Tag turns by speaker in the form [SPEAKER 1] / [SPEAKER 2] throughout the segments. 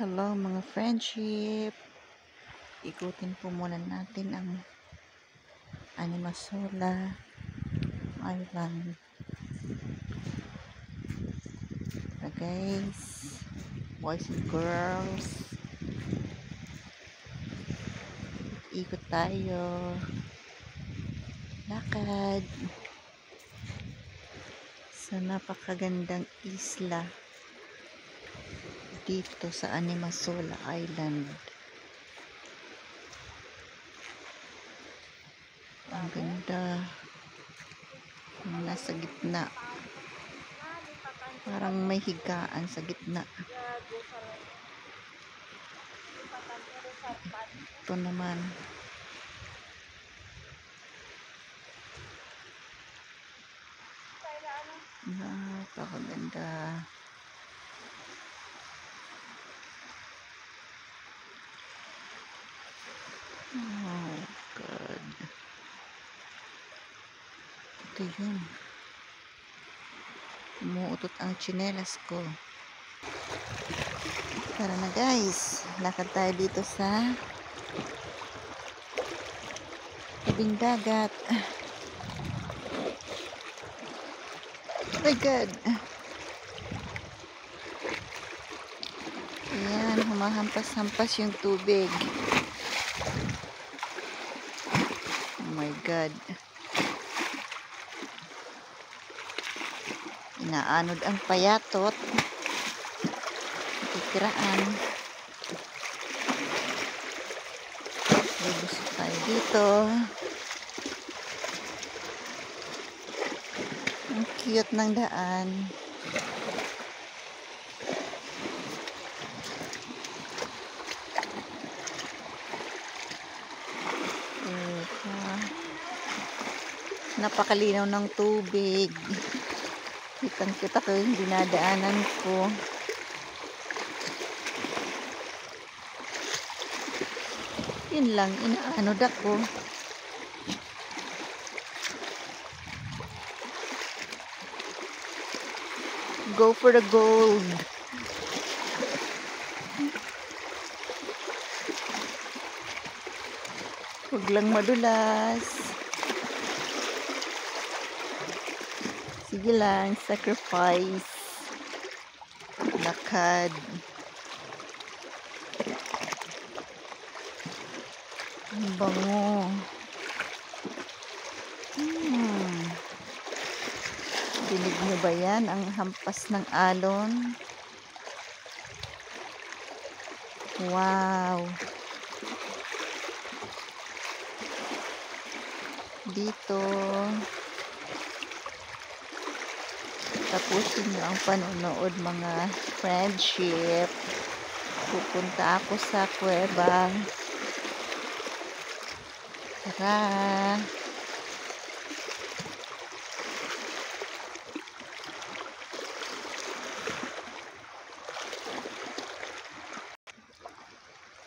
[SPEAKER 1] Hello mga friendship, ikutin po muna natin ang Animasola Island. Guys, boys and girls, ikot tayo, lakad sa napakagandang isla dito sa Animasola Island. Ang ganda, nasa gitna, parang may higaan sa gitna. Ito naman, napakaganda. Oh God, ito yun, umuutot ang tsinelas ko. Tara na guys, lakad tayo dito sa tabing dagat. Oh my God, ayan, humahampas-hampas yung tubig. Oh my God, inaanod ang payatot, titiraan. Gusto tayo dito. Ang cute ng daan. Napakalinaw ng tubig. Kitang-kita ko yung dinadaanan ko. Yun lang, inaanod ako. Go for the gold. Huwag lang madulas. Sige lang, sacrifice. Lakad. Ang bango. Dinig mo ba yan? Ang hampas ng alon. Wow. Dito. Tapusin nyo ang panonood mga friendship. Pupunta ako sa kuweba. Tara.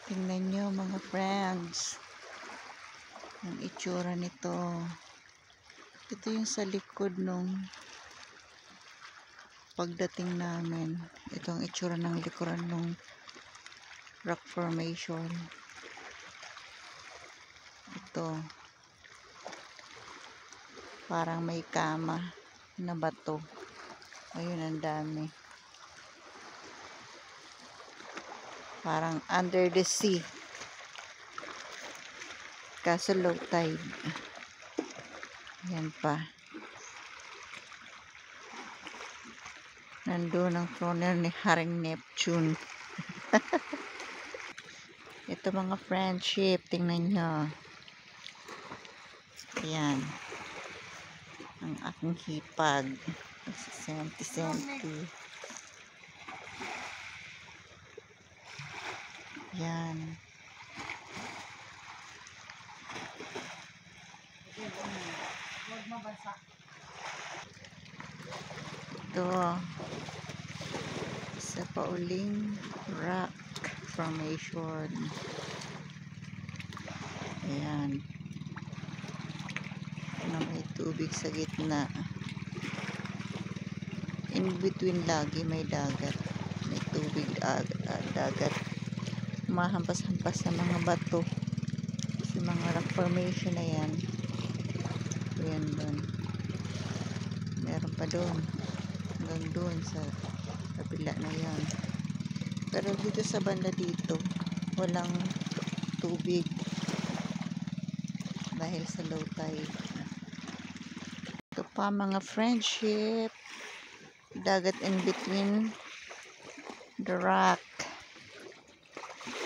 [SPEAKER 1] Tingnan nyo mga friends. Ang itsura nito. Ito yung sa likod nung pagdating namin. Ito ang itsura ng likuran nung rock formation. Ito. Parang may kama na bato. Ayun, ang dami. Parang under the sea. Kaso low tide. Yan pa. Nandun ang throne ni Haring Neptune. Ito mga friendship, tingnan nyo. Ayan. Ang aking hipag. Senti-senti. Yan. Ito. Sa pauling rock formation. Ayan. Na may tubig sa gitna. In between lagi may dagat. May tubig dagat. Mahampas-hampas sa mga bato. Sa mga rock formation na yan. Ayan doon. Meron pa doon. Hanggang doon sa kabila na yan. Pero dito sa banda dito, walang tubig. Dahil sa low tide. Ito pa mga friendship. Dagat in between the rock.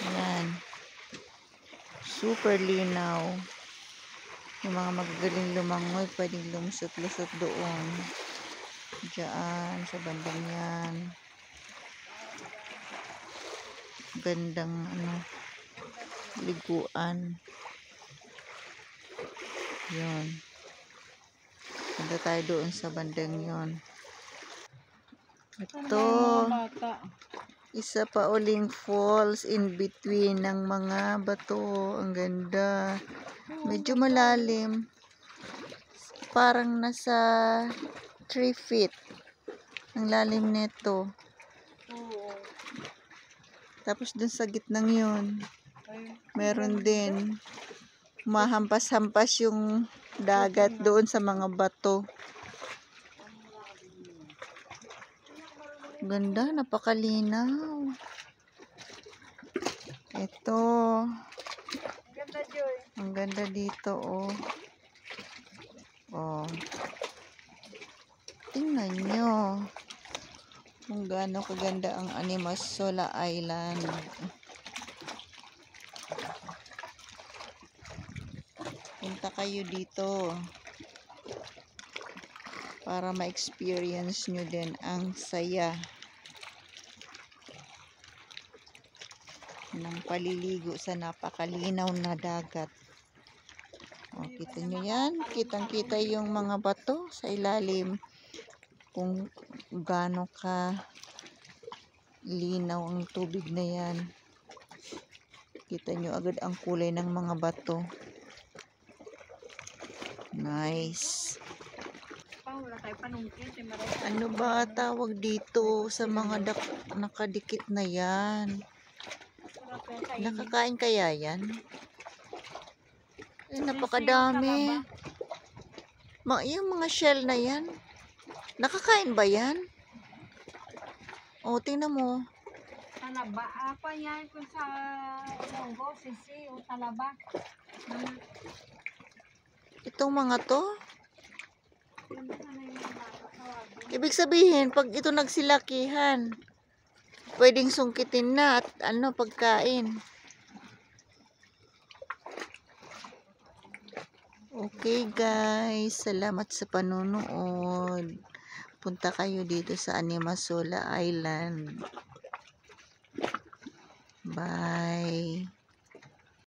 [SPEAKER 1] Ayan. Super linaw. Yung mga magagaling lumangoy, pwedeng lumusot-lusot doon. Diyan, sa bandang yan. Gandang, liguan. Yun. Punta tayo doon sa bandang yon. Ito, isa pa uling falls in between ng mga bato. Ang ganda. Medyo malalim. Parang nasa 3 feet. Ang lalim nito. Tapos dun sa gitnang yun, meron din. Mahampas-hampas yung dagat doon sa mga bato. Ganda, napakalinaw. Ito. Ang ganda dito, oh. Oh. Tingnan nyo. Kung gaano kaganda ang Animasola Island. Punta kayo dito para ma-experience nyo din ang saya ng paliligo sa napakalinaw na dagat. O, kita nyo yan? Kitang-kita yung mga bato sa ilalim. Kung gaano ka linaw ang tubig na yan. Kita nyo agad ang kulay ng mga bato. Nice. Ano ba tawag dito sa mga nakadikit na yan? Nakakain kaya yan? Eh, napakadami. Yung mga shell na yan, nakakain ba yan? O, tingnan mo.
[SPEAKER 2] Talaba. Apa yan kung sa Ilonggo, sisi o talaba.
[SPEAKER 1] Itong mga to? Ibig sabihin, pag ito nagsilakihan, pwedeng sungkitin na at pagkain. Okay guys, salamat sa panonood. Punta kayo dito sa Animasola Island. Bye.